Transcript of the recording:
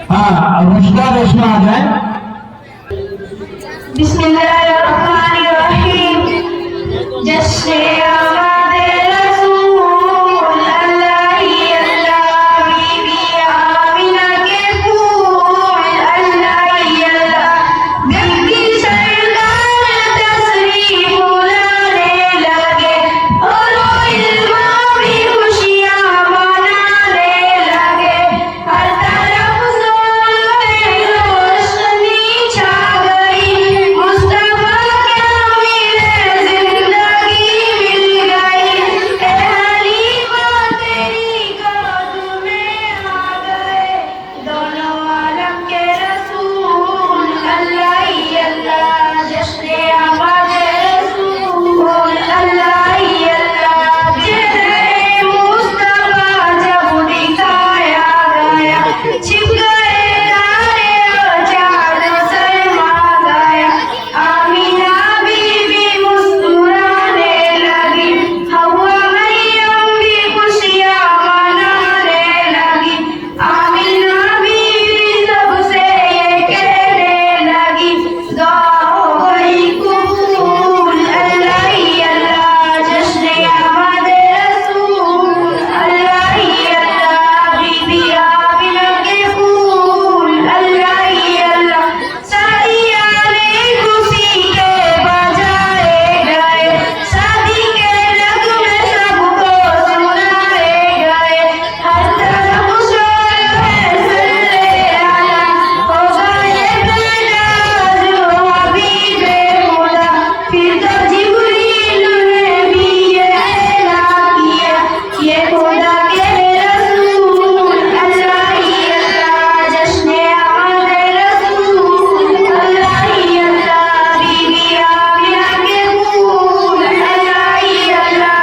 हाँ रुशदा रेशमा आ जाए। बिस्मिल्लाहिर्रहमानिर्रहीम। जश्न आमद रसूल अल्लाह ही अल्लाह, बीबी आमिना के फूल अल्लाह ही अल्लाह, बीबी सरकार तशरीफ लाने लगे और इल्मा भी खुशियां मनाने लगे। हर तरफ ज़ोर रोशनी छा गई, मुस्तफा के मिले जिंदगी मिल गई। ए हलीमा तेरी गोद में आ गए दोनों आलम के रसूल अल्लाह ही अल्लाह। जश्न आमद रसूल अल्लाह ही अल्लाह, चेहरे मुस्तफा जब दिखाया गया, छिप गए तारे और चाँद शर्मा गया। आमिना बीबी मुस्कुराने लगी, हव्वा मरियम भी खुशियां मनाने लगी। आमिना बीबी सबसे ये कहने लगी, दुआ हो गई कबूल अल्लाह ही अल्लाह। जश्न आमद रसूल अल्लाह ही अल्लाह, बीबी आमिना के फूल अल्लाह ही अल्लाह। सादियाने खुशी के बजाए गए, शादी के नगमे सबको सुनाए गए। हर तरफ शोर है सल्ले आला, हो गए पैदा जो हबीबे खुदा। फिर तो जिब्रील ने भी ये ऐलान किया, ये खुदा के रसूल अल्लाह ही अल्लाह। जश्न आमद रसूल अल्लाह ही अल्लाह, बीबी आमिना के फूल अल्लाह ही अल्लाह।